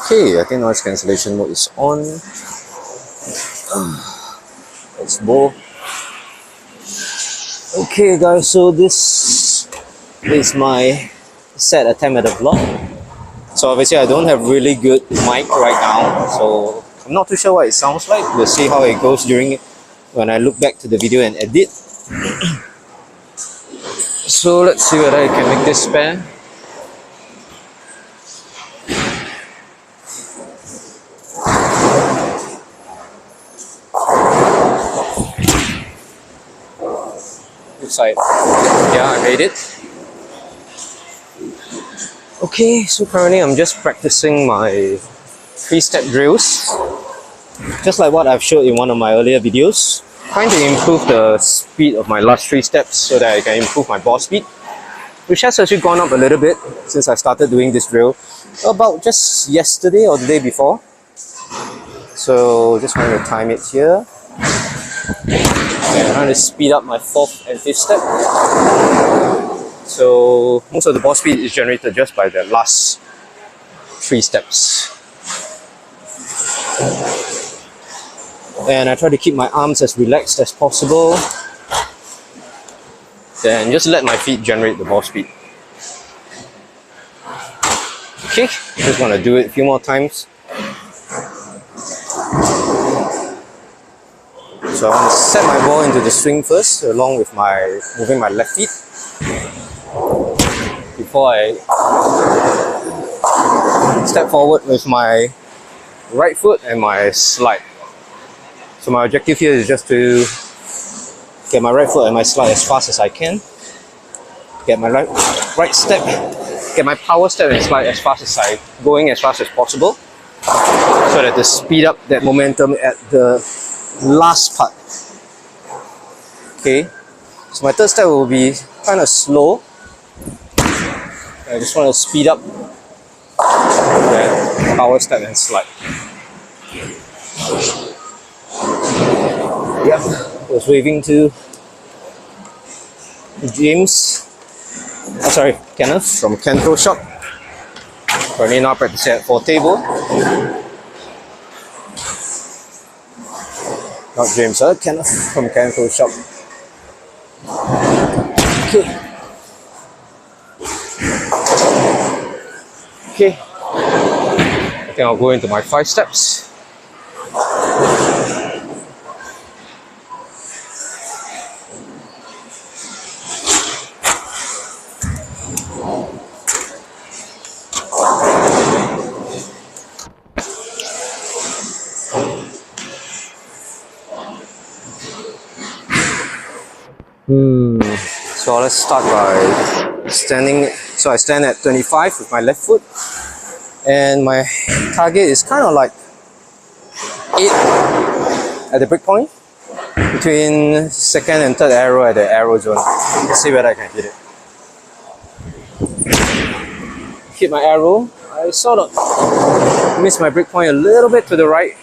Okay, I think noise cancellation mode is on. Let's go. Okay guys, so this is my set attempt at the vlog. So obviously I don't have really good mic right now, so I'm not too sure what it sounds like. We'll see how it goes when I look back to the video and edit. So let's see whether I can make this spare. Side. Yeah, I made it. Okay, so currently I'm just practicing my 3-step drills, just like what I've showed in one of my earlier videos, trying to improve the speed of my last 3 steps so that I can improve my ball speed, which has actually gone up a little bit since I started doing this drill about just yesterday or the day before. So just want to time it here. I'm trying to speed up my 4th and 5th step. So most of the ball speed is generated just by the last 3 steps. And I try to keep my arms as relaxed as possible. Then just let my feet generate the ball speed. Okay, just want to do it a few more times. So I want to set my ball into the swing first, along with moving my left feet before I step forward with my right foot and my slide. So my objective here is just to get my right foot and my slide as fast as I can. Get my right step, get my power step and slide as fast as going as fast as possible, so that to speed up that momentum at the last part. Okay, so my 3rd step will be kind of slow. I just want to speed up that power step and slide. Yep, I was waving to Kenneth from Kento Shop. Currently now practicing at 4 table. Not James, Kenneth from Kento Shop. Okay. I think I'll go into my 5 steps. So let's start by standing. So I stand at 25 with my left foot, and my target is kind of like 8 at the break point, between 2nd and 3rd arrow at the arrow zone. Let's see whether I can hit it. Hit my arrow. I sort of missed my break point a little bit to the right.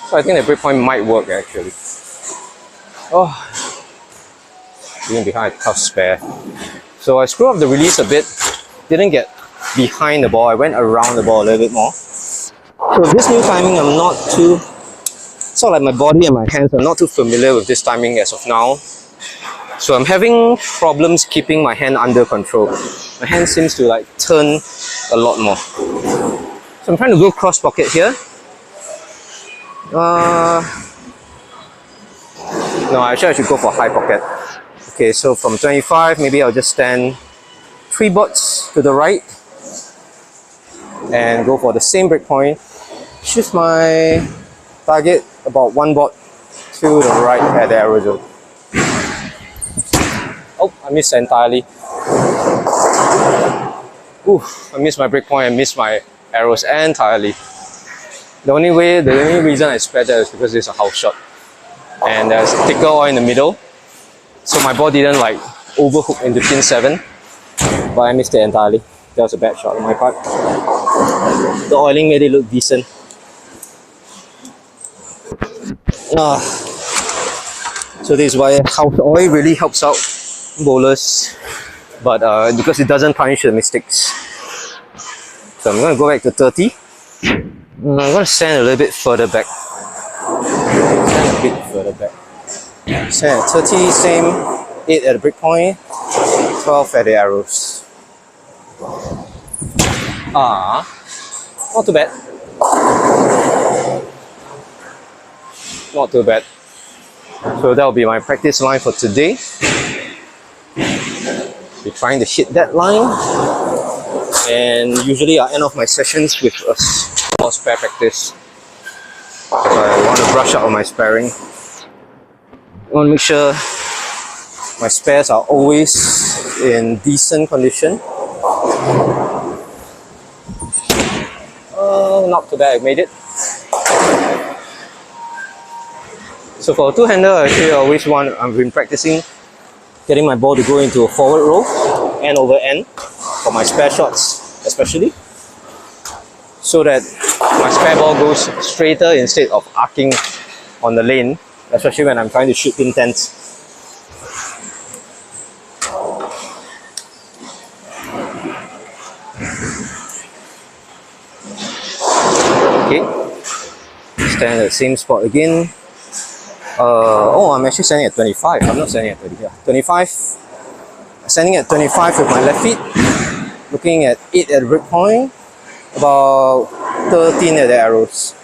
So I think the break point might work actually. Oh, being behind a tough spare. So I screwed up the release a bit, didn't get behind the ball, I went around the ball a little bit more. So this new timing, I'm not too, sort of like my body and my hands, I'm not too familiar with this timing as of now. So I'm having problems keeping my hand under control. My hand seems to like turn a lot more. So I'm trying to go cross pocket here. No, actually I should go for high pocket. Okay, so from 25, maybe I'll just stand 3 boards to the right and go for the same break point. Shift my target about 1 board to the right at the arrow zone. Oh, I missed entirely. Ooh, I missed my break point, I missed my arrows entirely. The only reason I spared that is because it's a house shot. And there's thicker oil in the middle, so my ball didn't like overhook into pin 7, but I missed it entirely. That was a bad shot on my part. The oiling made it look decent. So this is why house oil really helps out bowlers, but because it doesn't punish the mistakes. So I'm going to go back to 30. I'm going to stand a little bit further back. Stand a bit further back. Stand at 30, same. 8 at the breakpoint, 12 at the arrows. Not too bad. Not too bad. So that will be my practice line for today. Be trying to hit that line. And usually I end off my sessions with a small spare practice. Because I want to brush up on my sparring. I want to make sure my spares are always in decent condition. Not too bad, I made it. So for a two-hander, actually I've been practicing getting my ball to go into a forward roll, end over end, for my spare shots especially. So that my spare ball goes straighter instead of arcing on the lane, especially when I'm trying to shoot pin tens. Okay, stand at the same spot again. I'm actually standing at 25. I'm not standing at 30 here. 25. Standing at 25 with my left feet. Looking at 8 at the break point. About 13 at the arrows.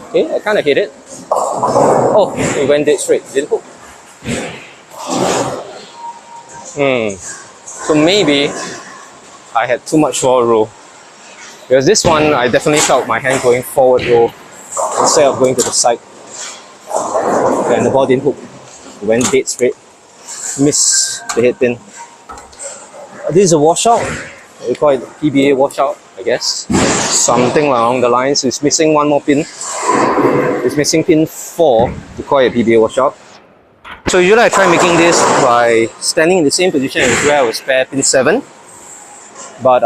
Okay, I kind of hit it. Oh, it went dead straight. Didn't hook. So maybe I had too much forward roll. Because this one, I definitely felt my hand going forward roll instead of going to the side. And the ball didn't hook. It went dead straight. Missed the head pin. This is a washout. We call it PBA washout, I guess. Something along the lines. It's missing one more pin. It's missing pin 4 to call it PBA washout. So usually I try making this by standing in the same position as where I would spare pin 7. But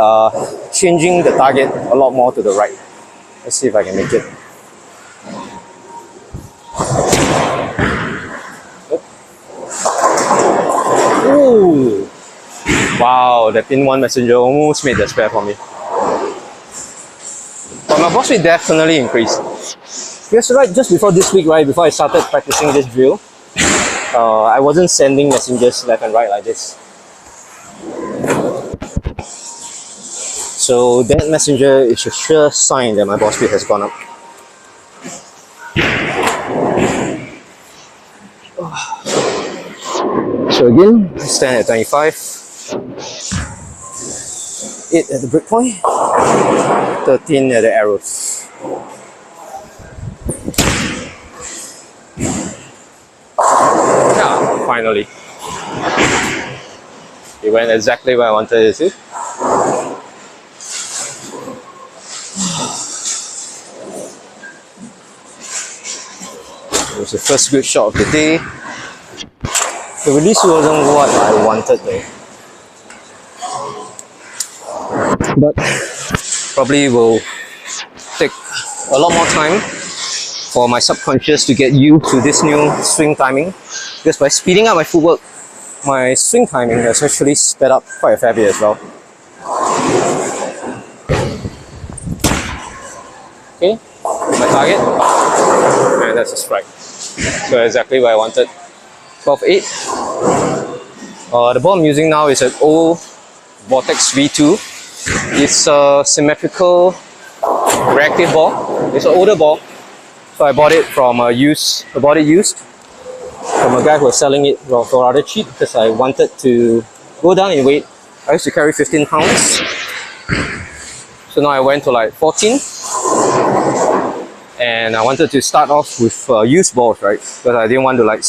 changing the target a lot more to the right. Let's see if I can make it. Ooh! Wow, that pin 1 messenger almost made the spare for me. But my ball speed definitely increased. Because just before this week, before I started practicing this drill, I wasn't sending messengers left and right like this. So that messenger is a sure sign that my ball speed has gone up. So again, stand at 25. 8 at the break point. 13 at the arrows. Yeah, finally. It went exactly where I wanted it to. It was the first good shot of the day. The release wasn't what I wanted though. But probably will take a lot more time for my subconscious to get used to this new swing timing. Because by speeding up my footwork, my swing timing has actually sped up quite a fair bit as well. Okay, my target, and that's a strike. So exactly what I wanted. 12.8. The ball I'm using now is an old Vortex V2. It's a symmetrical reactive ball. It's an older ball, so I bought it from used from a guy who was selling it for rather cheap because I wanted to go down in weight. I used to carry 15 pounds, so now I went to like 14. And I wanted to start off with used balls, right? Because I didn't want to I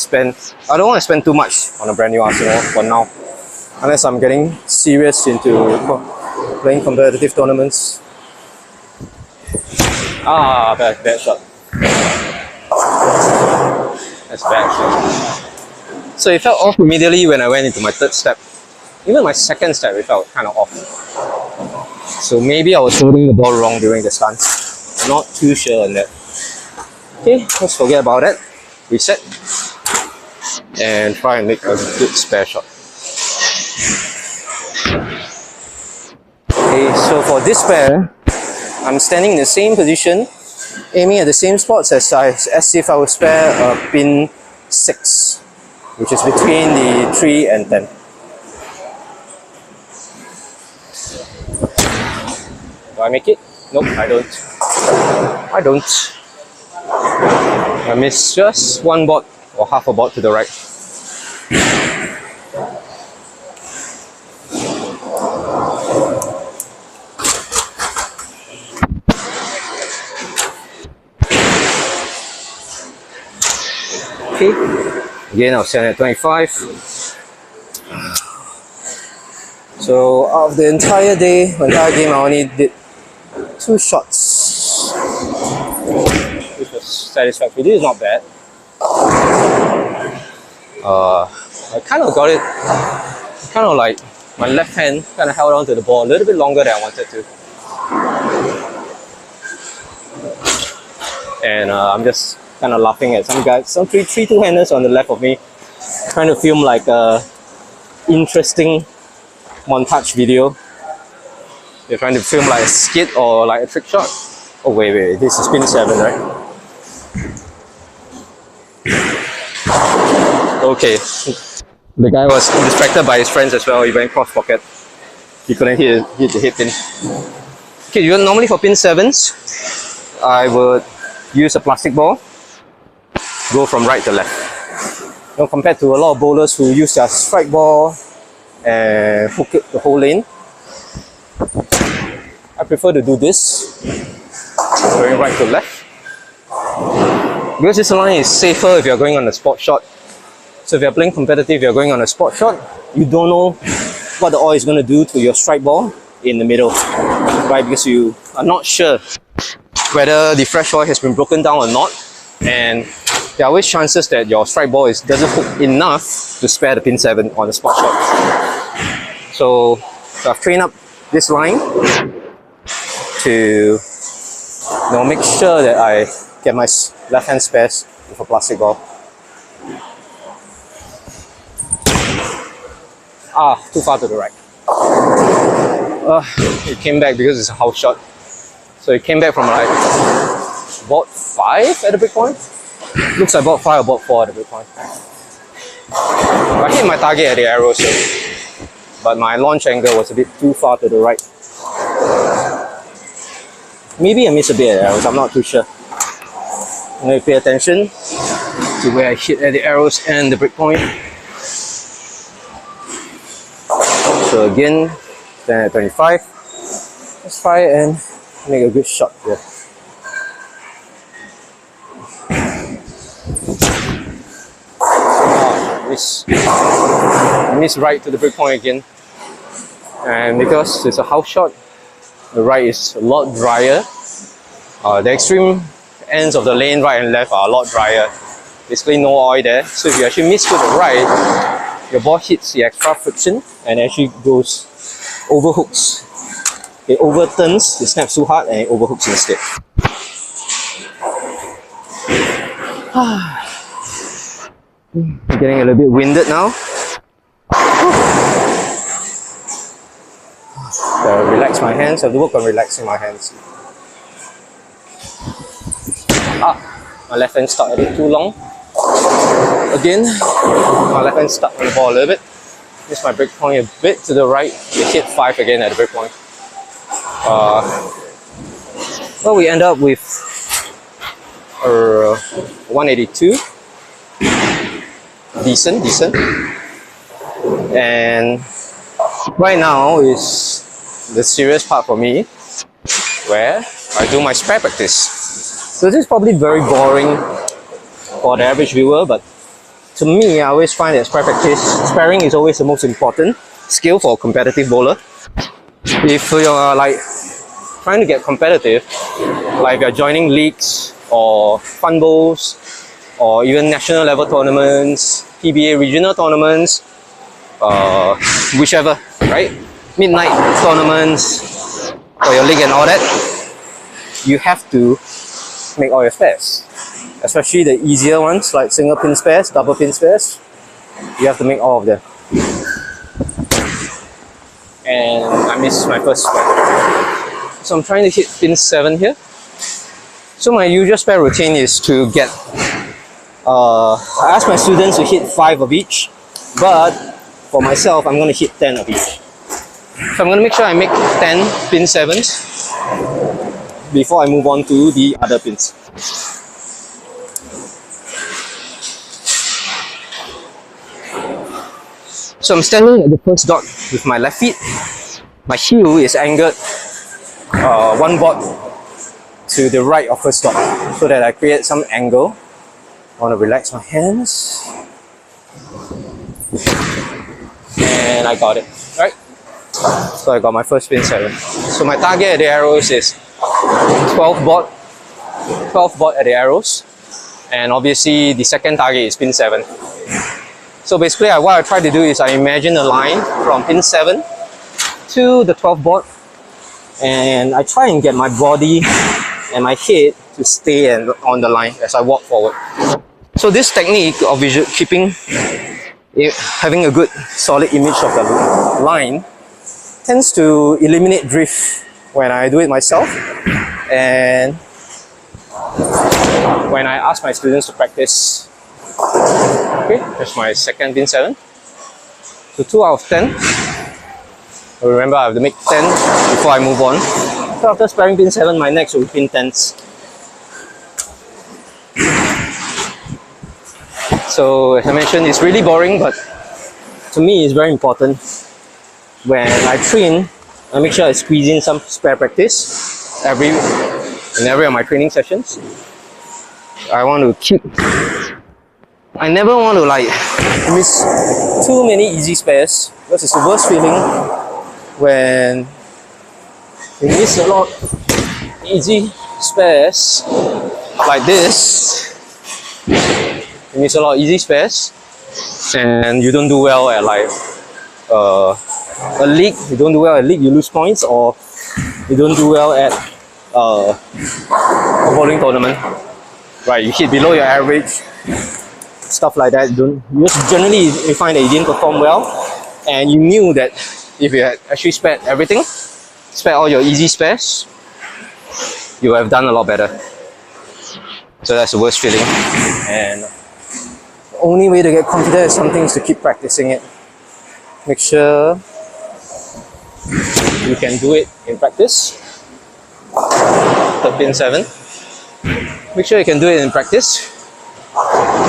don't want to spend too much on a brand new arsenal for now. Unless I'm getting serious into playing competitive tournaments. Bad shot. That's a bad shot. So it felt off immediately when I went into my third step. Even my second step, it felt kind of off. So maybe I was holding the ball wrong during the stance. Not too sure on that. Okay, let's forget about that. Reset. And try and make a good spare shot. So for this pair, I'm standing in the same position, aiming at the same spots as if I would spare a pin 6, which is between the 3 and 10. Do I make it? Nope, I don't. I don't. I miss just one board or half a board to the right. Okay, again I'll stand at 25. So out of the entire day, entire game, I only did 2 shots, which was satisfactory. This is not bad. I kind of got it, kind of like my left hand kind of held on to the ball a little bit longer than I wanted to. And I'm just kind of laughing at some guys, some three two-handers on the left of me, trying to film like a interesting montage video. They're trying to film like a skit or like a trick shot. Oh wait, this is pin 7, right? Okay. The guy was distracted by his friends as well. He went cross pocket. He couldn't hit the hit pin. Okay, normally for pin 7s, I would use a plastic ball, go from right to left. Compared to a lot of bowlers who use their strike ball and hook it the whole lane, I prefer to do this, going right to left. Because this line is safer if you're going on a spot shot. So if you're playing competitive, you're going on a spot shot, you don't know what the oil is going to do to your strike ball in the middle, right? Because you are not sure whether the fresh oil has been broken down or not, and there are always chances that your strike ball doesn't hook enough to spare the pin 7 on the spot shot. So I've trained up this line to make sure that I get my left hand spares with a plastic ball. Too far to the right. It came back because it's a house shot. So it came back from like board 5 at the break point. Looks like board 5 or board 4 at the break point. I hit my target at the arrow, so, but my launch angle was a bit too far to the right. Maybe I missed a bit at the arrows, I'm not too sure. I'm going to pay attention to where I hit at the arrows and the break point. So again, stand at 25. Let's try and make a good shot here. Miss right to the break point again. And because it's a house shot, the right is a lot drier. The extreme ends of the lane, right and left, are a lot drier. Basically no oil there. So if you actually miss to the right, your ball hits the extra friction and actually goes overhooks. It overturns, it snaps too hard and it overhooks instead. I'm getting a little bit winded now. So relax my hands, I have to work on relaxing my hands. My left hand stuck a bit too long. Again, my left hand stuck on the ball a little bit. Missed my break point a bit to the right. It hit 5 again at the break point. Well, we end up with 182. Decent. And right now is the serious part for me, where I do my spare practice. So this is probably very boring for the average viewer, but to me, I always find that sparing is always the most important skill for a competitive bowler. If you're like trying to get competitive, like if you're joining leagues or fun bowls or even national level tournaments, PBA regional tournaments, whichever, right? Midnight tournaments for your league and all that, you have to make all your spares. Especially the easier ones like single pin spares, double pin spares, you have to make all of them. and I missed my first spare. So I'm trying to hit pin 7 here. So my usual spare routine is to get, I ask my students to hit 5 of each, but for myself, I'm going to hit 10 of each. So I'm going to make sure I make 10 pin 7s before I move on to the other pins. So I'm standing at the first dot with my left feet. My heel is anchored one board to the right of first dot so that I create some angle. I want to relax my hands. And I got it, right? So I got my first pin 7. So my target at the arrows is 12 board at the arrows. And obviously the second target is pin 7. So basically what I try to do is I imagine a line from pin 7 to the 12 board, and I try and get my body and my head to stay on the line as I walk forward. So this technique of having a good solid image of the line tends to eliminate drift when I do it myself, and when I ask my students to practice. Okay, that's my second pin 7. So 2 out of 10. Remember, I have to make 10 before I move on. So after sparing pin 7, my next will be pin 10s. So as I mentioned, it's really boring, but to me it's very important. When I train, I make sure I squeeze in some spare practice in every of my training sessions. I never want to miss too many easy spares, because it's the worst feeling when you miss a lot of easy spares like this. You miss a lot of easy spares and you don't do well at a league. You don't do well at league, you lose points, or you don't do well at a bowling tournament. Right, you hit below your average. Stuff like that. Generally you find that you didn't perform well, and you knew that if you had actually spared everything, spared all your easy spares, you would have done a lot better. So that's the worst feeling, and the only way to get confident is something is to keep practicing it. Make sure you can do it in practice. The pin 7. Make sure you can do it in practice.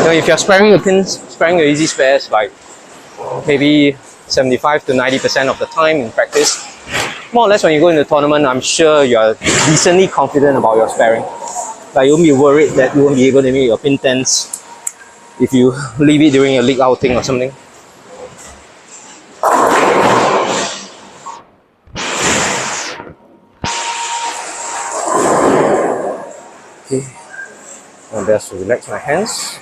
If you're sparing your easy spares like maybe 75 to 90% of the time in practice, more or less when you go into the tournament, I'm sure you're decently confident about your sparing. You won't be worried that you won't be able to make your pin 10s if you leave it during a league outing or something. Okay, I'm best to relax my hands.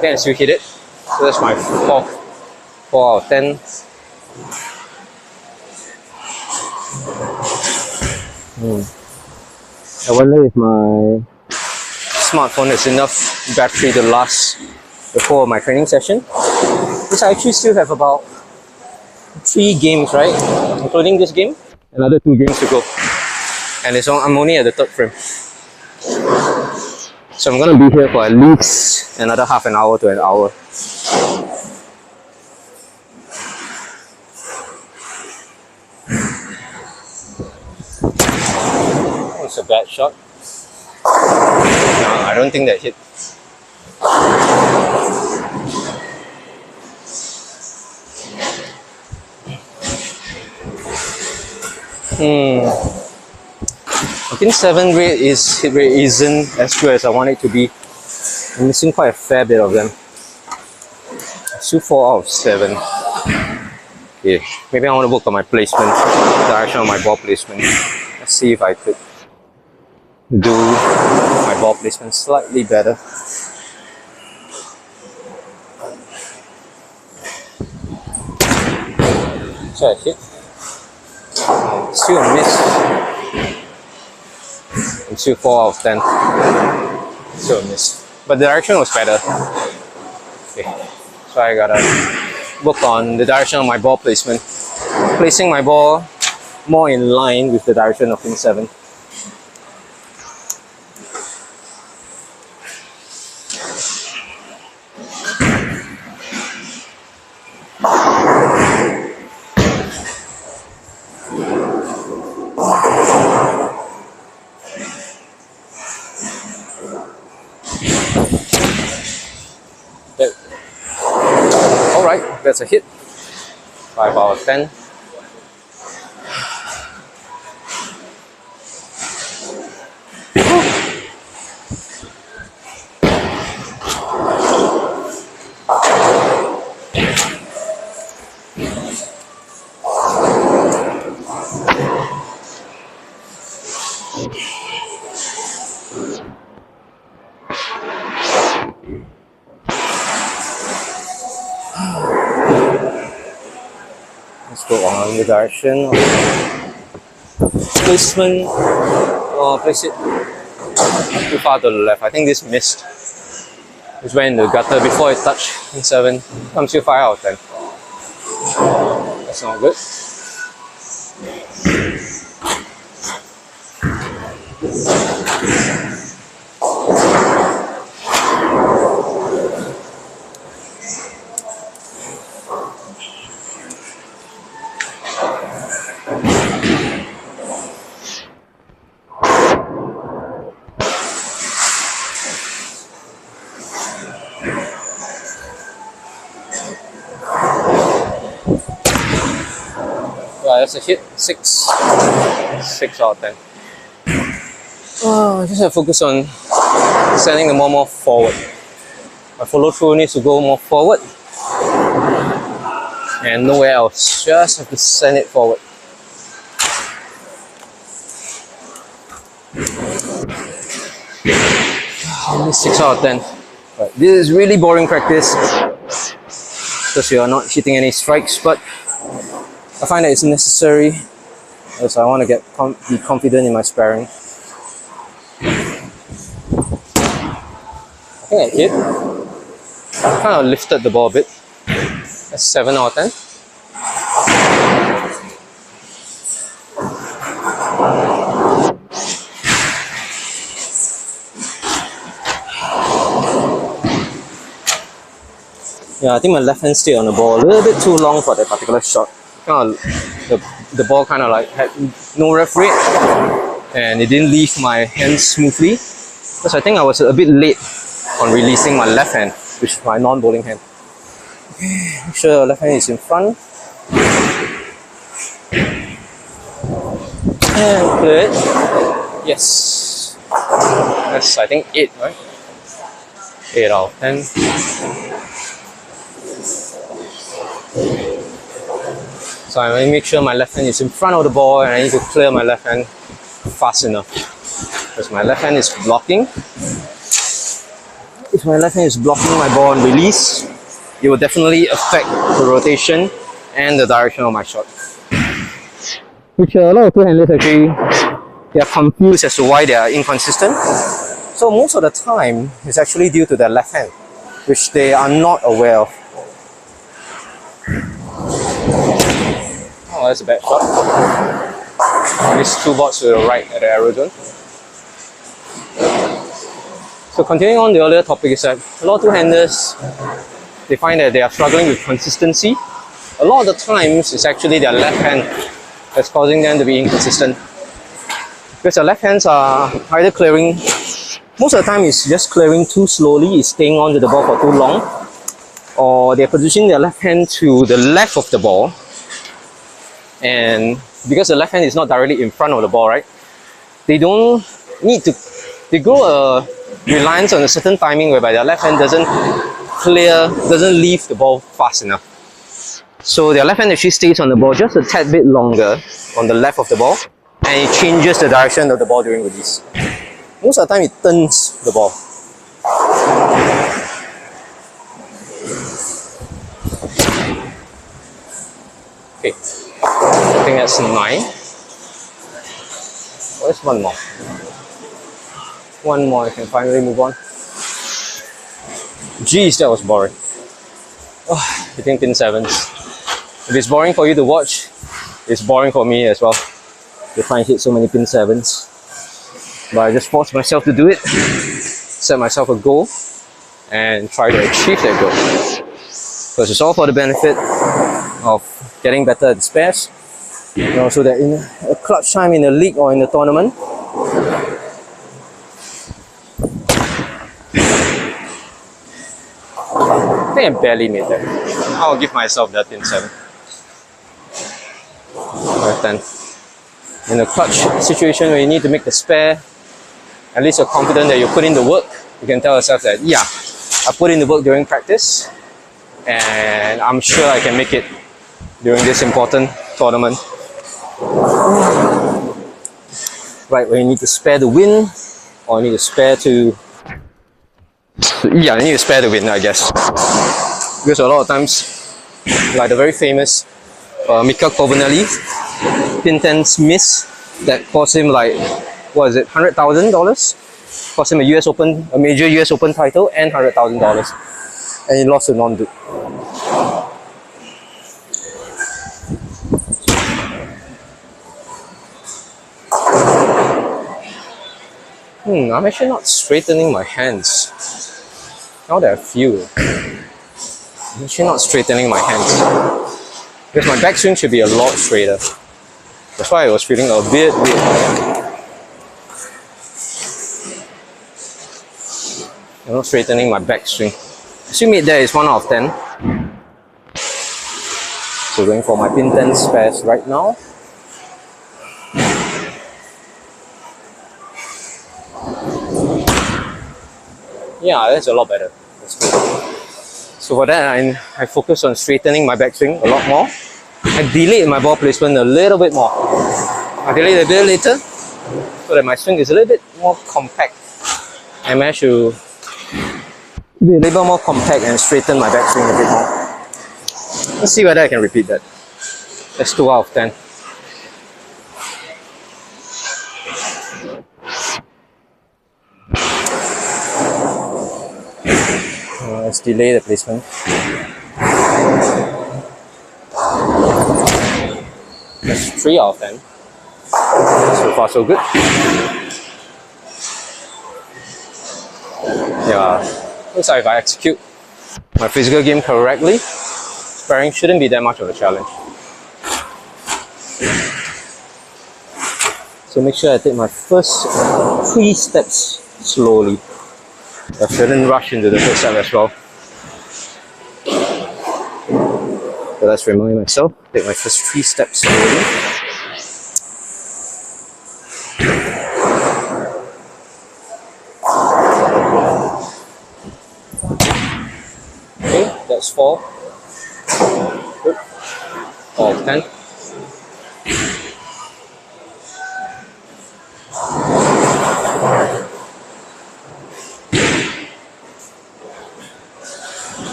Then I still hit it. So that's my 4 out of 10. I wonder if my smartphone has enough battery to last the whole of my training session. Because I actually still have about 3 games, right? Including this game. Another 2 games to go. And I'm only at the 3rd frame. So I'm going to be here for at least another half an hour to an hour. Oh, it's a bad shot. No, I don't think that hit. Pin 7 hit rate isn't as good as I want it to be. I'm missing quite a fair bit of them. Still 4 out of 7. Okay, maybe I want to work on my placement, direction of my ball placement. Let's see if I could do my ball placement slightly better. So I hit. Still a miss. And still 4 out of 10. Still a miss. But the direction was better. Okay, so I gotta work on the direction of my ball placement, placing my ball more in line with the direction of pin 7. Alright, that's a hit. 5 out of 10. Let's go on the direction of placement. Place it too far to the left. I think this missed. This went in the gutter before it touched pin 7. Comes to 5 out of 10. That's not good. That's a hit. 6 out of 10. I just have to focus on sending the ball more forward. My follow through needs to go more forward and nowhere else. Just have to send it forward. Only 6 out of 10. Right. This is really boring practice because you are not hitting any strikes, but I find that it's necessary because I want to be confident in my sparring. I think I hit. I kind of lifted the ball a bit. That's 7 out of 10. Yeah, I think my left hand stayed on the ball a little bit too long for that particular shot. The ball kind of like had no ref rate and it didn't leave my hand smoothly because I think I was a bit late on releasing my left hand, which is my non-bowling hand. Okay, make sure the left hand is in front and clear it. Yes, that's I think 8, right? 8 out of 10. So I want to make sure my left hand is in front of the ball and I need to clear my left hand fast enough. Because my left hand is blocking. If my left hand is blocking my ball on release, it will definitely affect the rotation and the direction of my shot. Which a lot of two-handers actually, they are confused as to why they are inconsistent. So most of the time, it's actually due to their left hand, which they are not aware of. Oh, that's a bad shot. I missed 2 balls to the right at the arrow zone. So continuing on the earlier topic is that a lot of two-handers, they find that they are struggling with consistency. A lot of the times, it's actually their left hand that's causing them to be inconsistent. Because their left hands are either clearing, most of the time it's just clearing too slowly, it's staying on to the ball for too long, or they're positioning their left hand to the left of the ball. And because the left hand is not directly in front of the ball, right? They don't need to, they grow a reliance on a certain timing whereby their left hand doesn't leave the ball fast enough. So their left hand actually stays on the ball just a tad bit longer on the left of the ball and it changes the direction of the ball during release. Most of the time it turns the ball. Okay. I think that's 9. Where's one more? One more, I can finally move on. Jeez, that was boring. Hitting pin 7s. If it's boring for you to watch, it's boring for me as well. To try and hit so many pin 7s. But I just force myself to do it, set myself a goal, and try to achieve that goal. Because it's all for the benefit of getting better at the spares. And also that in a clutch time in the league or in the tournament, I think I barely made that. I'll give myself that pin 7. 10. In a clutch situation where you need to make the spare, at least you're confident that you put in the work. You can tell yourself that, yeah, I put in the work during practice and I'm sure I can make it during this important tournament. Right, when you need to spare the win, or you need to spare to... Yeah, I need to spare the win, I guess. Because a lot of times, like the very famous Mika Covenelli, pin 10s miss that cost him like, what is it, $100,000? Cost him a US Open, a major US Open title and $100,000. And he lost to non-Duke. I'm actually not straightening my hands. Now that I feel it, I'm actually not straightening my hands. Because my backswing should be a lot straighter. That's why I was feeling a bit weird. I'm not straightening my backswing. Swing made there is 1 out of 10. So going for my pin 10 spares right now. Yeah, that's a lot better. That's good. So for that, I focus on straightening my backswing a lot more. I delayed my ball placement a little bit more. I delayed a bit later so that my swing is a little bit more compact. I managed to be a little more compact and straighten my backswing a bit more. Let's see whether I can repeat that. That's 2 out of 10. Let's delay the placement. That's 3 out of 10. So far so good. Yeah, looks like if I execute my physical game correctly, sparring shouldn't be that much of a challenge. So make sure I take my first 3 steps slowly. I shouldn't rush into the first step as well. So let's remind myself, take my first 3 steps slowly. Okay, that's 4. Good. 4 of 10.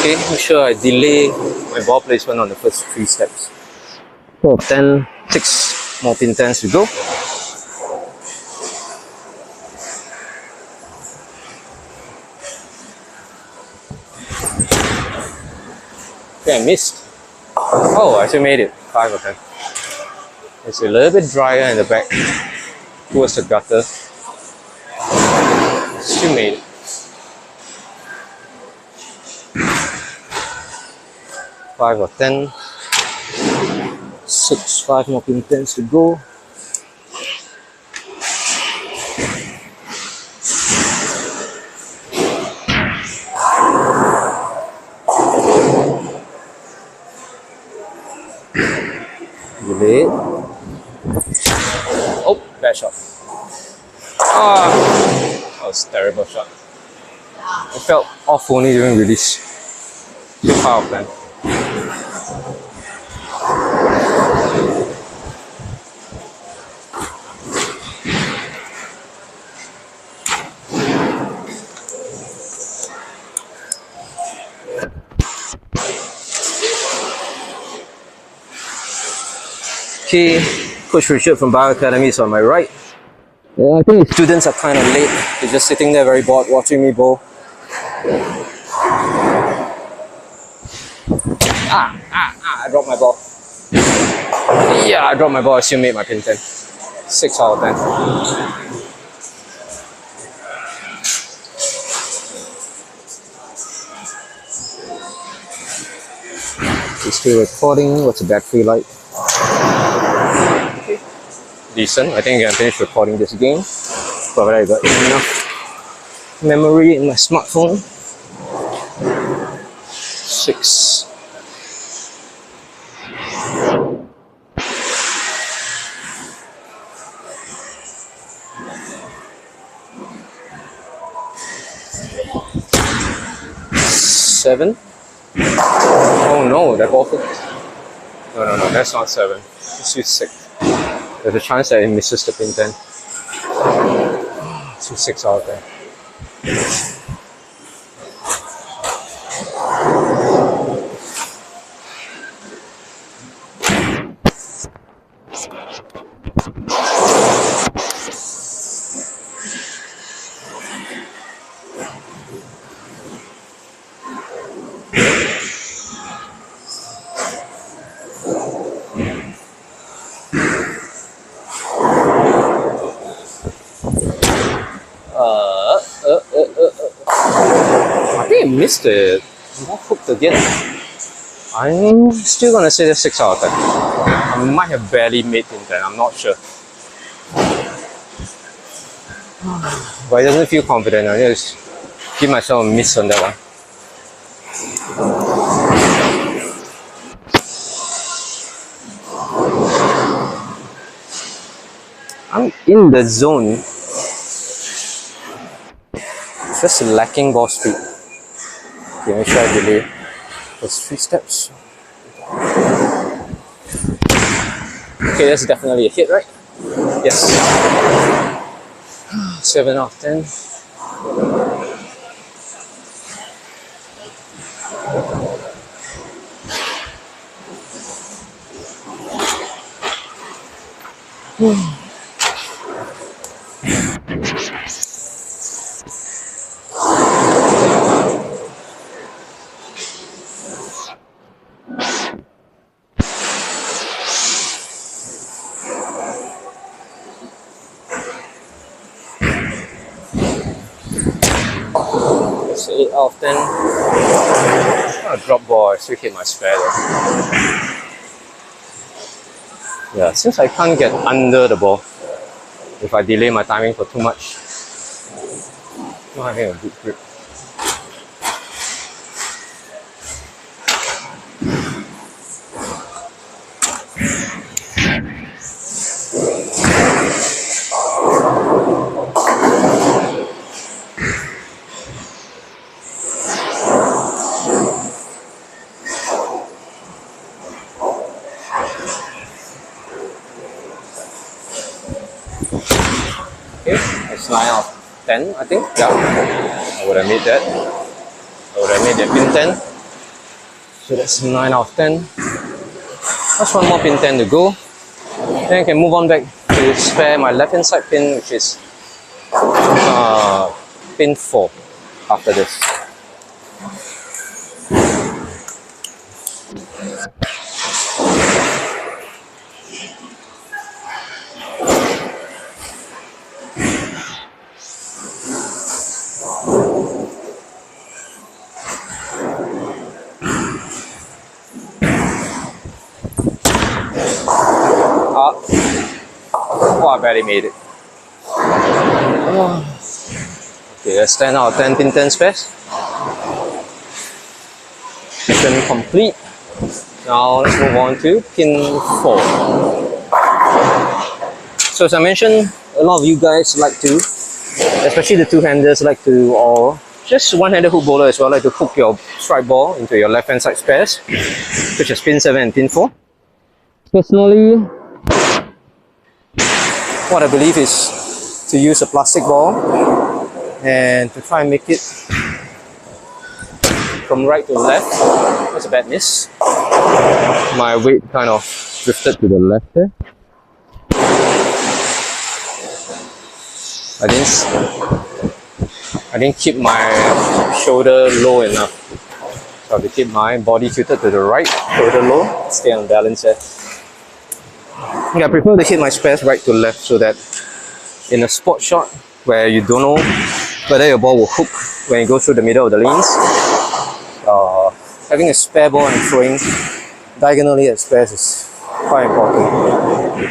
Okay, make sure I delay my ball placement on the first 3 steps. 4 of 10, 6 more pin 10s to go. Okay, I missed. Oh, I actually made it. 5 of 10. It's a little bit drier in the back towards the gutter. Still made it. 5 of 10. 6, 5 more pin 10s to go. Delay. Oh, bad shot. Ah, that was a terrible shot. It felt off only during release. 2 out of 10. Okay, Coach Richard from Bio Academy is on my right. Yeah, I think the students are kind of late. They're just sitting there very bored watching me bowl. I dropped my ball. Yeah, I dropped my ball. I still made my pin 10. 6 out of 10. It's still recording. What's the battery like? Okay. Decent. I think I can finish recording this game. Provided I got enough memory in my smartphone. 6. Seven. Oh no, that ball hooked. No, that's not 7. Let's use 6. There's a chance that it misses the pin 10. So 6 out of 10. I think I missed it. Not hooked again. I'm still gonna say that's 6 out of 10. I might have barely made pin 10, I'm not sure. But it doesn't feel confident. I just give myself a miss on that one. I'm in the zone. Just lacking ball speed. Okay, make sure I delay those 3 steps. Okay, that's definitely a hit, right? Yes. 7 out of 10. That's 8 out of 10. Not a drop ball, I still hit my spare though. Yeah, since I can't get under the ball if I delay my timing for too much. Not having a good grip. Okay, that's 9 out of 10, I think. Yeah, I would have made that. I would have made that pin 10. So that's 9 out of 10. Just one more pin 10 to go. Then I can move on back to spare my left hand side pin, which is pin 4 after this. Oh, I barely made it. Okay, that's 10 out of 10 pin 10 spares. Mission complete. Now let's move on to pin 4. So as I mentioned, a lot of you guys like to, especially the two-handers, like to, or just one-handed hook bowler as well, like to hook your strike ball into your left-hand side spares, which is pin 7 and pin 4. Personally, what I believe is to use a plastic ball and to try and make it from right to left. That's a bad miss. My weight kind of drifted to the left there. I didn't keep my shoulder low enough. So I have to keep my body tilted to the right, shoulder low, stay on balance there. Yeah, I prefer to hit my spares right to left so that in a spot shot where you don't know whether your ball will hook when it goes through the middle of the lanes, having a spare ball and throwing diagonally at spares is quite important.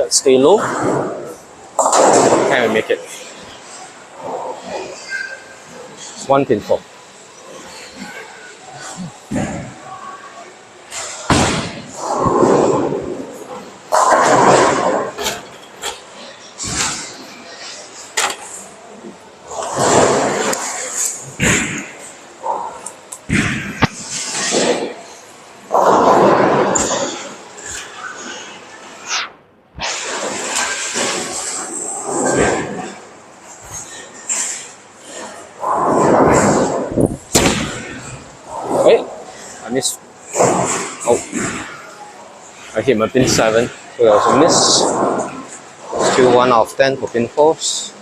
Stay low, and we make it. One pin fall. Wait, I missed. Oh, I hit my pin 7, so that was a miss. Still 1 out of 10 for pin 4s.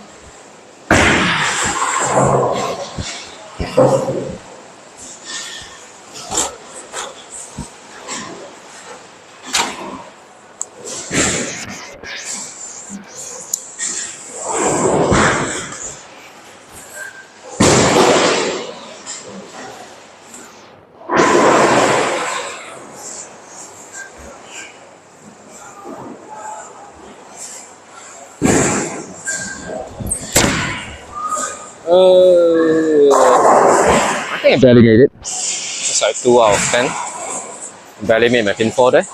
I think I barely made it. It's like 2 out of 10. Barely made my pin 4 there. I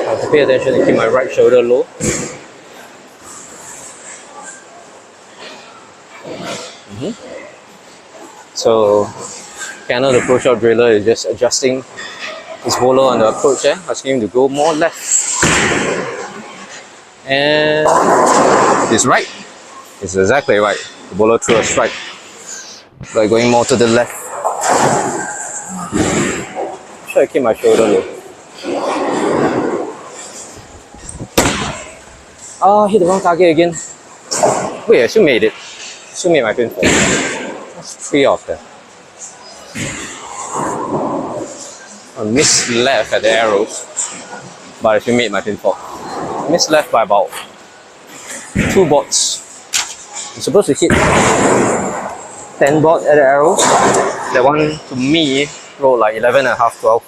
have to pay attention to keep my right shoulder low. So, Cannon, the pro shot driller, is just adjusting his bowler on the approach there, asking him to go more left. And it's right. It's exactly right. The bowler threw a strike by going more to the left. Try to keep my shoulder low. Oh, hit the wrong target again. Wait, I still made it. Still made my pin 4. That's 3 off there. I missed left at the arrows, but I still made my pin 4. Missed left by about 2 bots. I'm supposed to hit 10 bot at the arrows. That one to me rolled like 11 and a half, 12.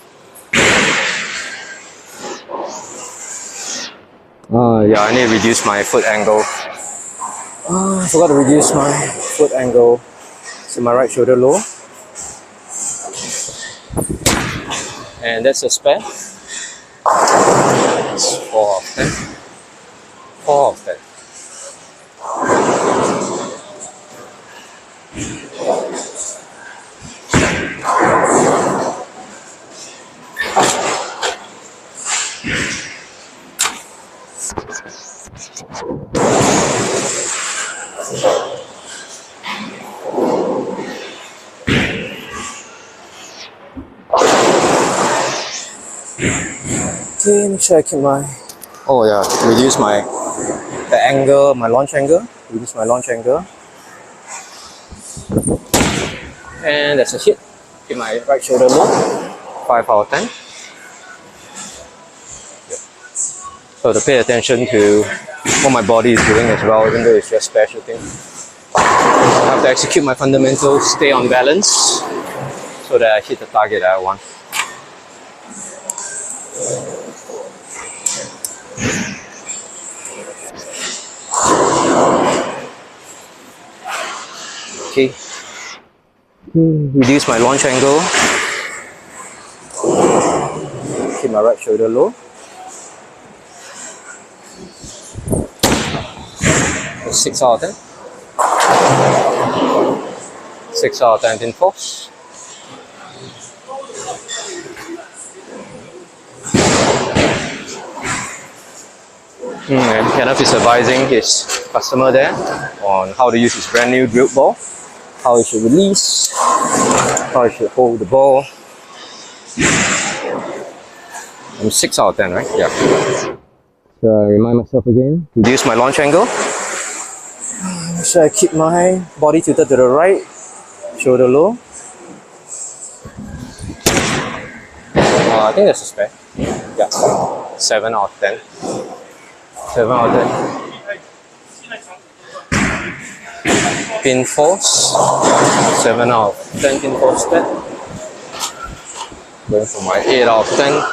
Yeah, I need to reduce my foot angle. I forgot to reduce my foot angle. So my right shoulder low. And that's a spare. That's 4 of 10. 4 of 10. Okay, make sure I keep my reduce the angle, my launch angle. Reduce my launch angle. And that's a hit. Keep my right shoulder low. 5 out of 10. So to pay attention to what my body is doing as well, even though it's just spare shooting. I have to execute my fundamentals, stay on balance, so that I hit the target that I want. Okay. Reduce my launch angle. Keep my right shoulder low. That's 6 out of 10. 6 out of 10 pin force. And Kenneth is advising his customer there on how to use his brand new drilled ball, how he should release, how he should hold the ball. I'm 6 out of 10, right? Yeah. So I remind myself again, reduce my launch angle. Make sure I keep my body tilted to the right, shoulder low. I think that's a spare. Yeah, 7 out of 10. 7 out of 10. Pin force, 7 out of 10 pin force spare. Going for my 8 out of 10.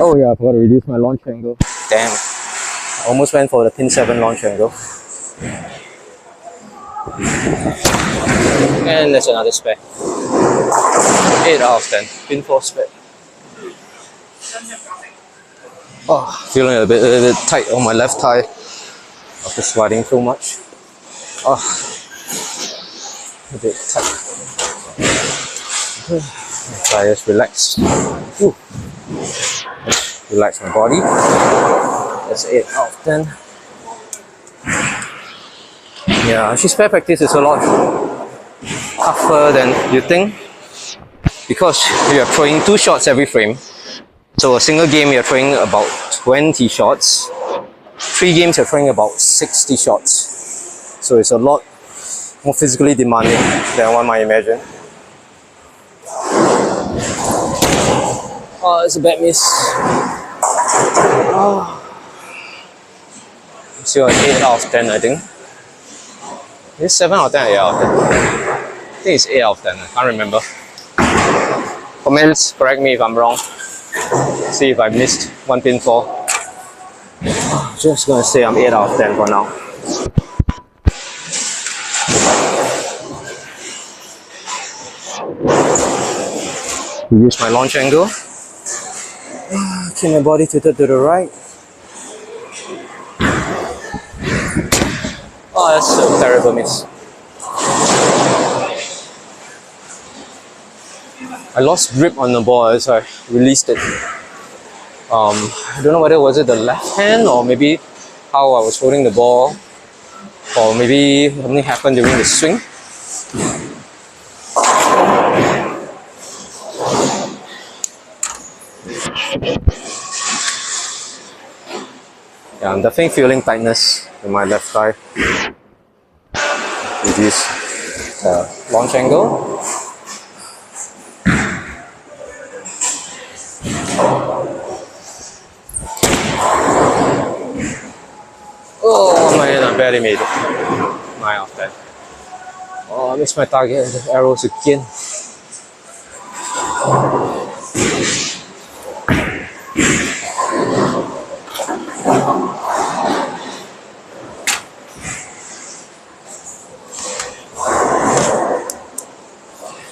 Oh yeah, I forgot to reduce my launch angle. Damn. I almost went for the pin 7 launch angle. And there's another spare. 8 out of 10. Pin 4 spare. Oh, feeling a little bit tight on my left thigh after sliding so much. Oh, a bit tight. So I just relax. Ooh. Relax my body. That's 8 out of 10. Yeah, actually spare practice is a lot tougher than you think because you are throwing 2 shots every frame. So a single game you're throwing about 20 shots. 3 games you're throwing about 60 shots. So it's a lot more physically demanding than one might imagine. Oh, it's a bad miss. Oh. Still an 8 out of 10, I think. It's 7 out of 10, 8 out of 10. I think it's 8 out of 10, I can't remember. Comments, correct me if I'm wrong. See if I missed one pin 4. Just gonna say I'm 8 out of 10 for now. Reduce my launch angle. Keep my body tilted to the right. Oh, that's a terrible miss. I lost grip on the ball as I released it. I don't know whether was it the left hand or maybe how I was holding the ball, or maybe something happened during the swing. Yeah, I'm definitely feeling tightness in my left thigh. Reduce the launch angle. Oh man, I barely made it. 9 out of 10. Oh, I missed my target. The arrows again.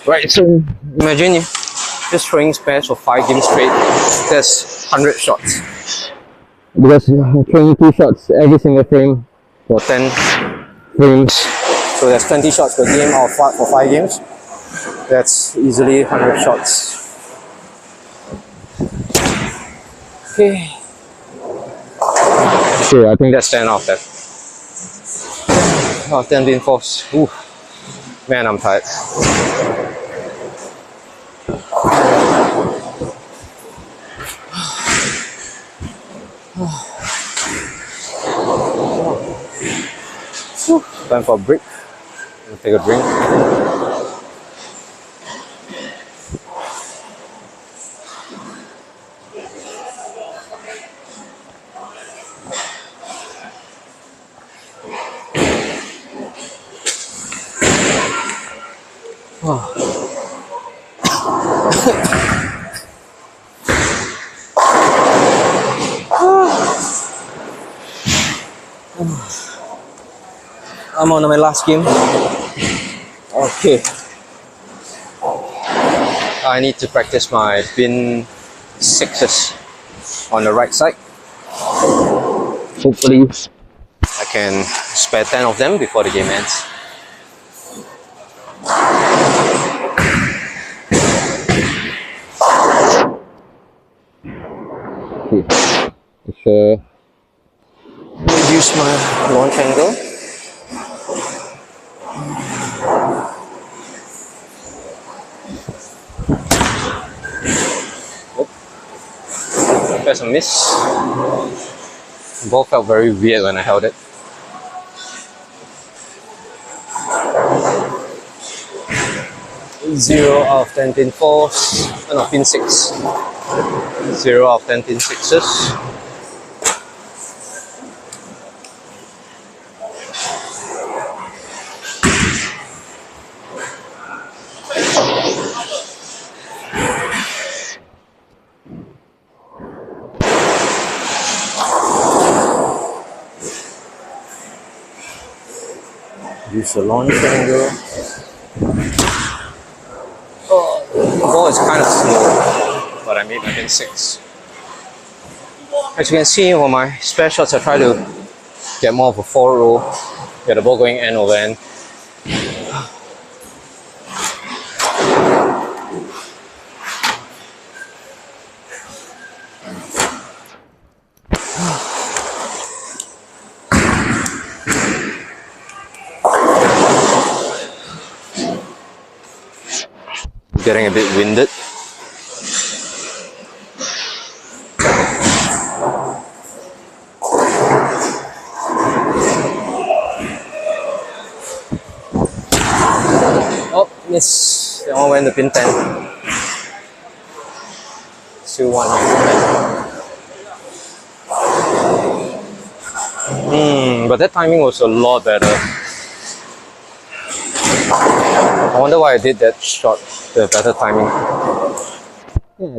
Right, so imagine you just throwing spares for 5 games straight. That's 100 shots. Because you're throwing 2 shots every single frame for 10 frames. So that's 20 shots per game or for 5 games. That's easily 100 shots. Okay. Okay, I think that's 10 out of 10. Oh, 10 pin force. Ooh. Man, I'm tired. Time for a break. Take a drink. I'm on my last game. Okay. I need to practice my pin sixes on the right side. Hopefully I can spare 10 of them before the game ends. Okay. Reduce my launch angle. There's a miss. The ball felt very weird when I held it. Zero out of 10 pin fours. No, pin six. 0 out of 10 pin sixes. Use the launch angle. Oh, the ball is kind of slow, but I made my pin 6. As you can see, on my spare shots, I try to get more of a forward roll, get the ball going end over end. Getting a bit winded. Oh, miss. That one went to pin 10. Still one. But that timing was a lot better. I wonder why I did that shot, the better timing. Yeah,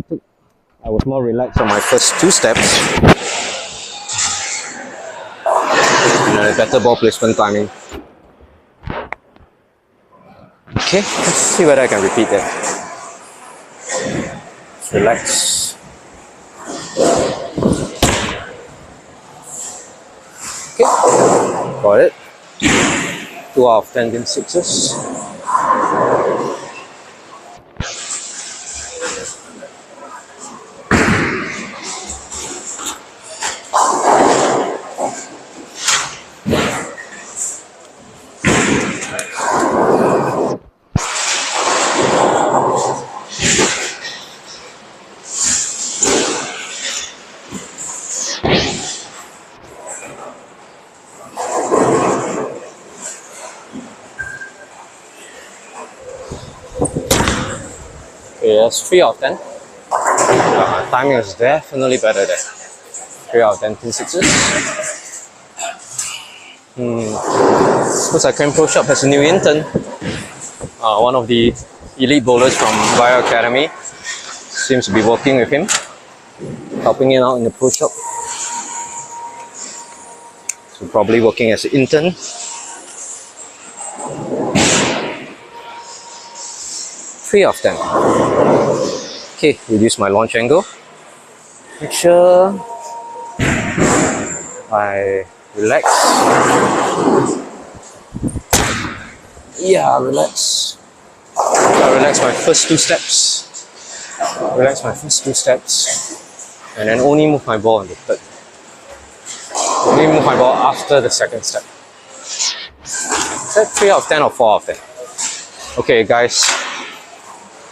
I was more relaxed on my first 2 steps. And a better ball placement timing. Okay, let's see whether I can repeat that. Just relax. Okay, got it. 2 out of 10 pin sixes. Okay, that's 3 out of 10. Timing is definitely better there. 3 out of 10 pin sixes. Looks like Crane Pro Shop has a new intern. One of the elite bowlers from Via Academy seems to be working with him, helping him out in the pro shop. So probably working as an intern. Three of them. Okay, reduce my launch angle. Make sure I relax. Yeah, relax. I relax my first 2 steps. Relax my first 2 steps. And then only move my ball on the third. Only move my ball after the second step. Is that 3 out of 10 or 4 out of 10? Okay, guys.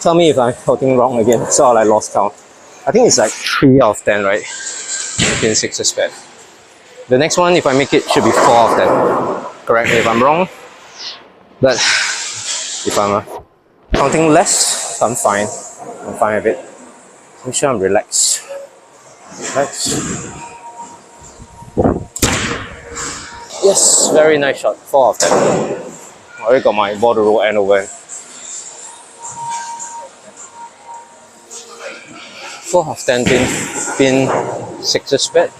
Tell me if I'm counting wrong again. So I lost count. I think it's like 3 out of 10, right? Pin 6 is bad. The next one, if I make it, should be 4 out of 10. Correct me if I'm wrong. But if I'm counting less, I'm fine. I'm fine with it. Make sure I'm relaxed. Relax. Yes, very nice shot. 4 out of 10. I already got my ball to roll end over end. 4 out of 10 pin 6 bad.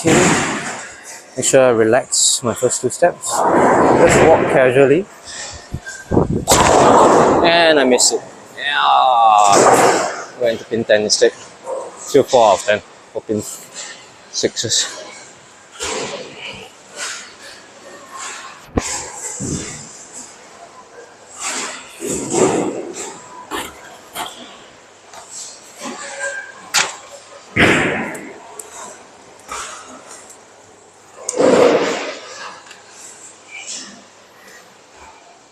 Okay. Make sure I relax my first 2 steps. Just walk casually. And I missed it. Yeah. Went to pin 10 instead. Still 4 out of 10 for pin 6s.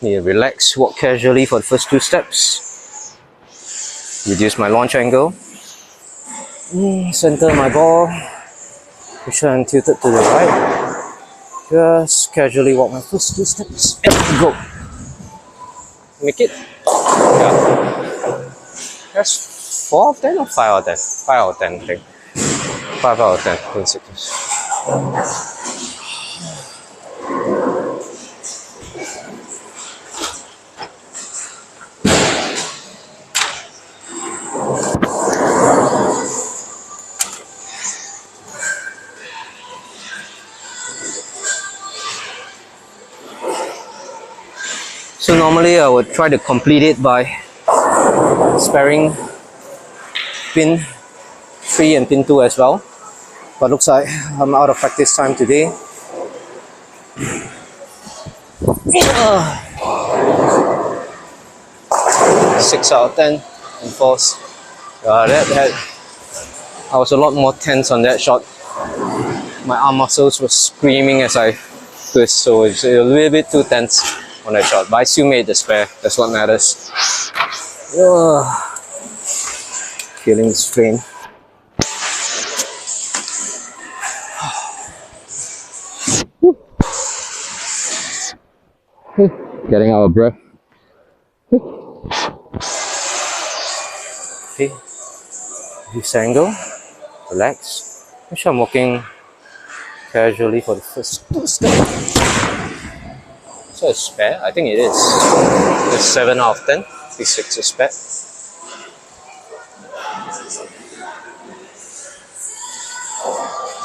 Need to relax, walk casually for the first 2 steps. Reduce my launch angle. Center my ball. Make sure I'm tilted to the right. Just casually walk my first 2 steps and go. Make it. Yeah. That's 4 out of 10 or 5 out of 10? 5 out of 10, I think. 5 out of 10 in 6s. So normally I would try to complete it by sparing pin 3 and pin 2 as well. But looks like I'm out of practice time today. 6 out of 10 and 4s. I was a lot more tense on that shot. My arm muscles were screaming as I twist, so it's a little bit too tense on that shot. But I still made the spare. That's what matters. Feeling the strain. Getting out of breath. Okay. This angle. Relax. Make sure I'm walking casually for the first 2 steps. So it's spare? I think it is. It's 7 out of 10. This 6 is spare.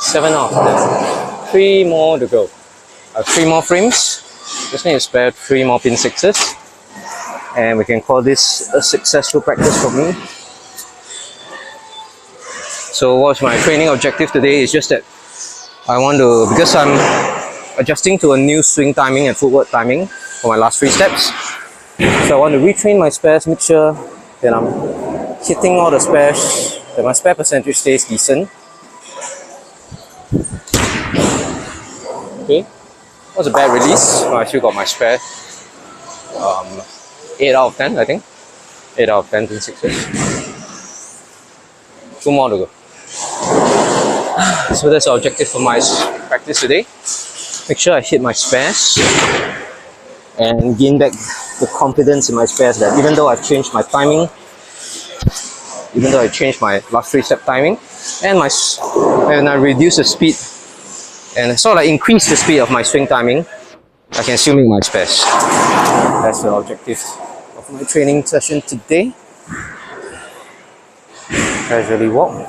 Seven out of 10. 3 more to go. 3 more frames. Just need to spare 3 more pin 6s. And we can call this a successful practice for me. So what's my training objective today is just that I want to, because I'm adjusting to a new swing timing and footwork timing for my last 3 steps. So I want to retrain my spares, make sure that I'm hitting all the spares, that my spare percentage stays decent. Okay, that was a bad release. I still got my spare. 8 out of 10, I think. 8 out of 10 pin 6s. 2 more to go. So that's the objective for my practice today. Make sure I hit my spares and gain back the confidence in my spares that even though I've changed my timing, even though I changed my last 3 step timing, and I reduce the speed and sort of like increase the speed of my swing timing, I can still make my spares. That's the objective of my training session today. Casually walk.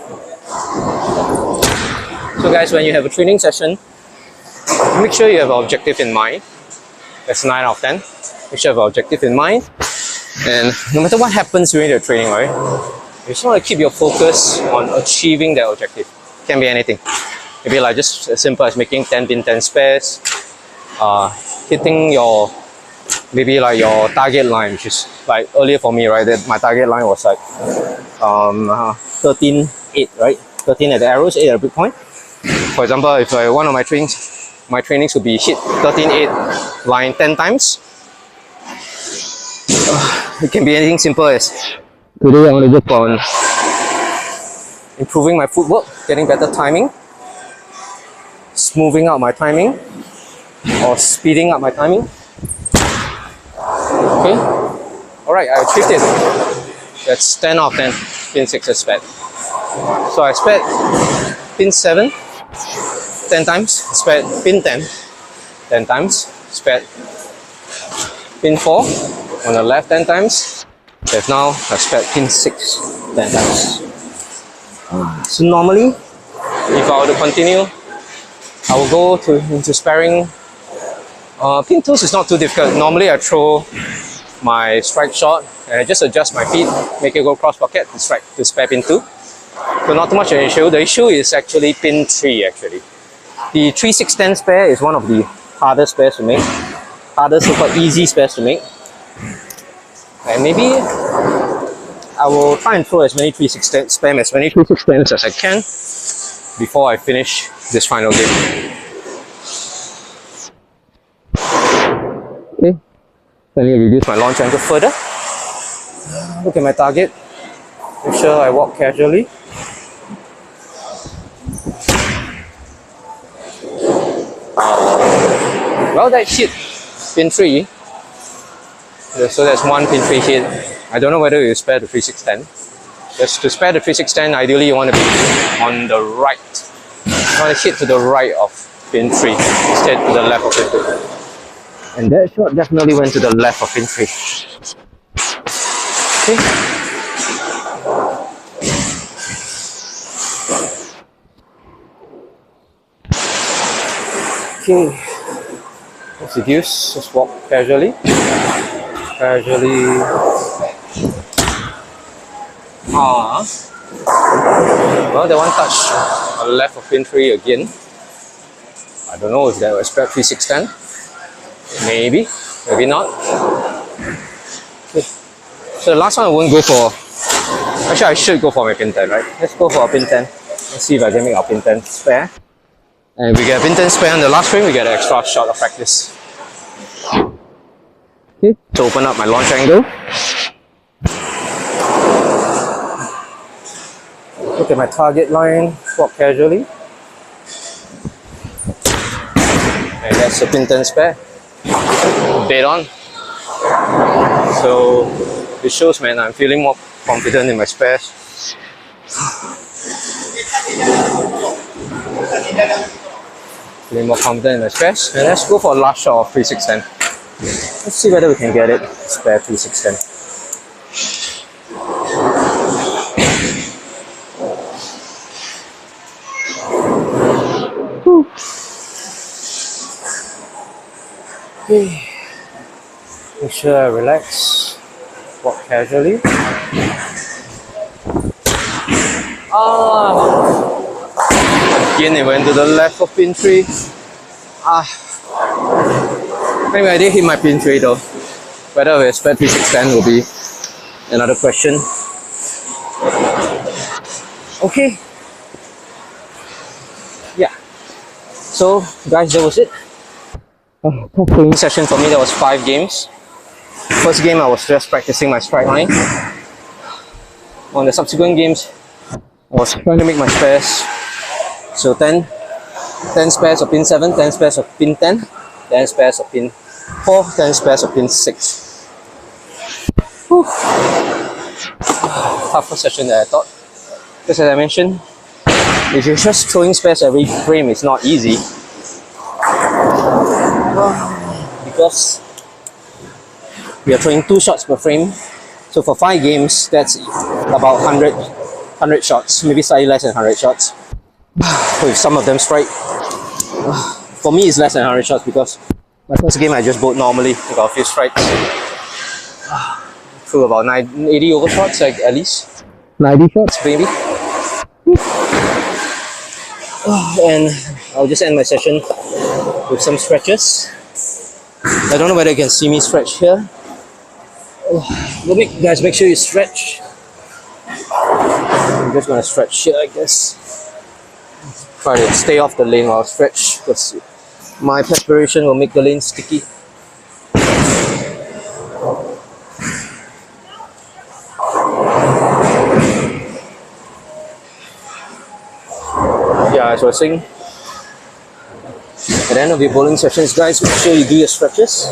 So guys, when you have a training session, make sure you have an objective in mind. That's 9 out of 10. Make sure you have an objective in mind. And no matter what happens during the training, right, you just want to keep your focus on achieving that objective. Can be anything. Maybe like just as simple as making 10 pin 10 spares, hitting your, maybe like your target line, which is like earlier for me, right, that my target line was like 13.8, right? 13 at the arrows, 8 at the break point. For example, if one of my trainings would be hit 13.8 line 10 times. It can be anything simple as today I want to work on improving my footwork, getting better timing, smoothing out my timing, or speeding up my timing. Okay, alright, I achieved it. That's 10 out of 10 pin 6 is spared. So I spared pin 7 10 times, spared pin 10 10 times, spared pin 4 on the left 10 times. But now I've spared pin 6 10 times. So normally, if I were to continue I will go into sparring. Pin twos is not too difficult. Normally I throw my strike shot and I just adjust my feet, make it go cross pocket to strike to spare pin 2. So not too much an issue. The issue is actually pin 3 actually. The 3-6-10 spare is one of the hardest spares to make. Hardest, so-called easy spares to make. And maybe I will try and throw as many 3-6-10 spam as many 3-6-10s as I can before I finish this final game. Okay, let me reduce my launch angle further. Look at my target. Make sure I walk casually. Well, that hit pin 3. So that's one pin 3 hit. I don't know whether you spare the 3-6-10. Just to spare the 3-6-10, ideally you want to be on the right. You want to hit to the right of pin 3 instead to the left of pin 3. And that shot definitely went to the left of pin 3. Okay. Okay. Let's reduce. Just walk casually. Casually. Well, that one touch on the left of pin 3 again. I don't know if that was spread 3-6-10. Maybe, maybe not. Okay. So the last one I won't go for. Actually, I should go for my pin 10, right? Let's go for a pin 10. Let's see if I can make our pin 10 spare. And if we get a pin 10 spare on the last frame, we get an extra shot of practice. Okay, to open up my launch angle. Look at my target line, walk casually. And that's a pin 10 spare. Dead on. So it shows, man, I'm feeling more confident in my spares. Feeling more confident in my spares. And let's go for a last shot of 3-6-10. Let's see whether we can get it. Spare 3-6-10. Okay. Make sure I relax. Walk casually. Again, it went to the left of pin 3. Anyway, I did hit my pin 3 though. Whether I spare 3-6-10 will be another question. Okay. Yeah. So, guys, that was it. Training session for me, that was 5 games. First game I was just practicing my strike line. On the subsequent games, I was trying to make my spares. So 10 spares of pin 7, 10 spares of pin 10, 10 spares of pin 4, 10 spares of pin 6. Whew. Tougher session than I thought. Because as I mentioned, if you're just throwing spares every frame, it's not easy. Because we are throwing 2 shots per frame. So for 5 games, that's about 100 shots, maybe slightly less than 100 shots. With some of them strike. For me, it's less than 100 shots because my first game I just bowled normally, got a few strikes. Threw about 80 over shots, like at least 90 shots, maybe. And I'll just end my session with some stretches. I don't know whether you can see me stretch here. Guys, make sure you stretch. I'm just gonna stretch here, I guess. Try to stay off the lane while I stretch because my perspiration will make the lane sticky. Yeah, as I was saying, at the end of your bowling sessions, guys, make sure you do your stretches.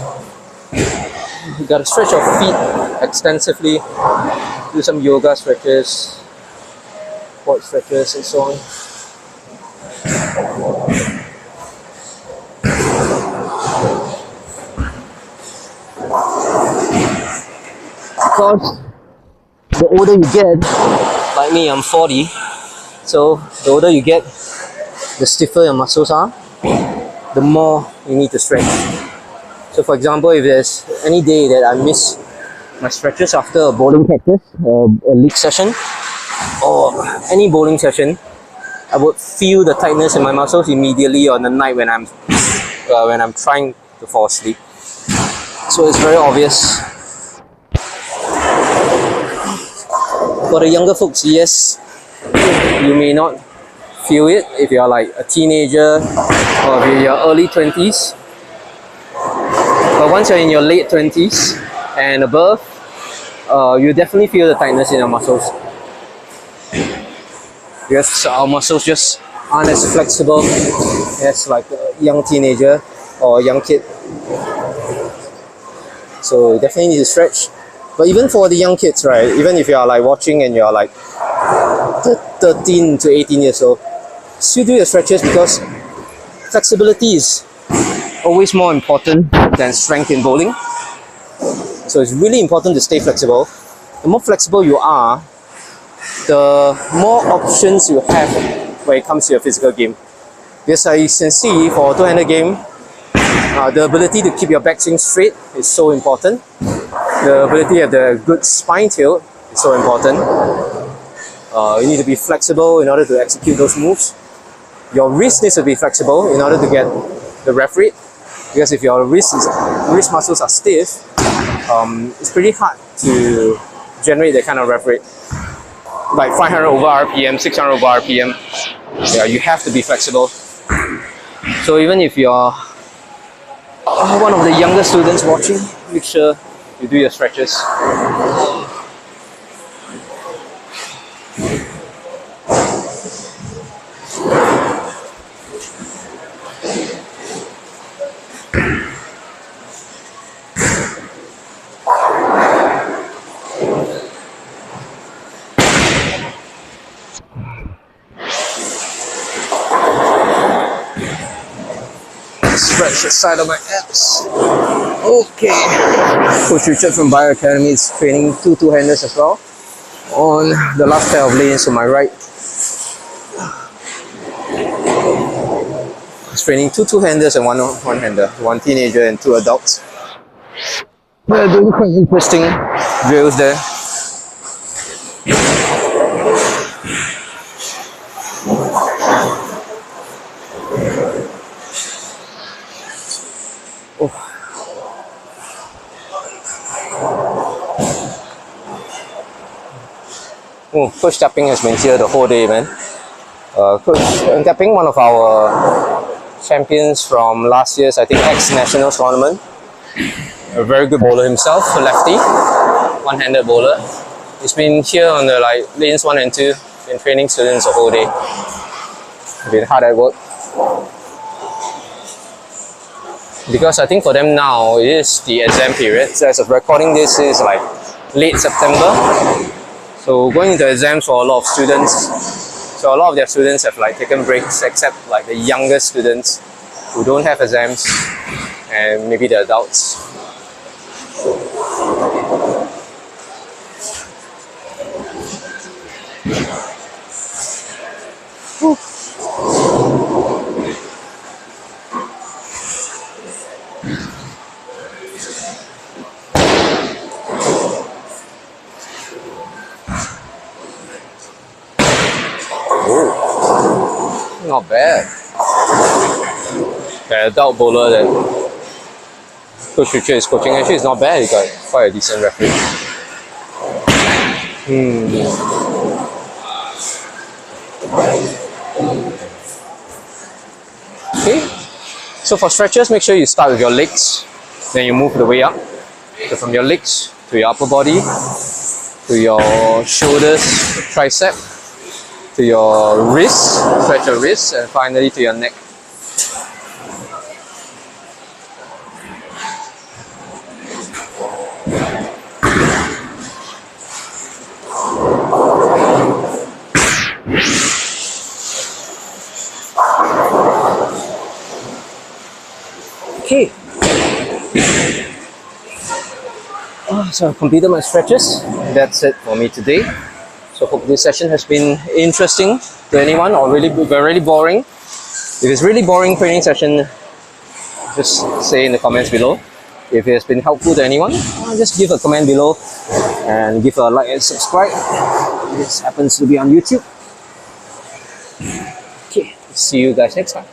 You gotta stretch your feet extensively, do some yoga stretches, quad stretches, and so on. Because the older you get, like me, I'm 40, so the older you get, the stiffer your muscles are. the more you need to stretch. So for example, if there's any day that I miss my stretches after a bowling practice, a league session, or any bowling session, I would feel the tightness in my muscles immediately on the night when I'm trying to fall asleep. So it's very obvious. For the younger folks, yes, you may not feel it if you're like a teenager or if you're early 20s. But once you're in your late 20s and above, you definitely feel the tightness in your muscles. Because our muscles just aren't as flexible as like a young teenager or a young kid. So you definitely need to stretch. But even for the young kids, right, even if you are like watching and you're like 13 to 18 years old, still do your stretches because flexibility is always more important than strength in bowling. So it's really important to stay flexible. The more flexible you are, the more options you have when it comes to your physical game. Because as you can see, for a two-handed game, the ability to keep your backswing straight is so important. The ability to have the good spine tilt is so important. You need to be flexible in order to execute those moves. Your wrist needs to be flexible in order to get the ref rate. Because if your wrist muscles are stiff, it's pretty hard to generate that kind of ref rate. Like 500 over RPM, 600 over RPM, yeah, you have to be flexible. So even if you're one of the younger students watching, make sure you do your stretches. Stretch the side of my abs. Okay. Coach Richard from Bio Academy is training two two-handers as well on the last pair of lanes to my right. He's training two two-handers and one one-hander, one teenager and two adults. They're doing quite interesting drills there. Coach Tapping has been here the whole day, man. Coach Tapping, one of our champions from last year's, I think, ex-nationals tournament. A very good bowler himself, a lefty, one-handed bowler. He's been here on the lanes 1 and 2, been training students the whole day. Been hard at work. Because I think for them now, it is the exam period. So as of recording this is like late September. So going into exams for a lot of students, so a lot of their students have taken breaks, except the younger students who don't have exams and maybe the adults. Not bad. The adult bowler that Coach Richard is coaching actually is not bad. He got quite a decent referee. Okay. So for stretches, make sure you start with your legs, then you move the way up. So from your legs to your upper body, to your shoulders, tricep, to your wrist, stretch your wrist, and finally to your neck. Okay. So I've completed my stretches. That's it for me today. So hope this session has been interesting to anyone or really boring. If it's really boring training session, just say in the comments below. If it has been helpful to anyone, just give a comment below and give a like and subscribe. This happens to be on YouTube. Okay, see you guys next time.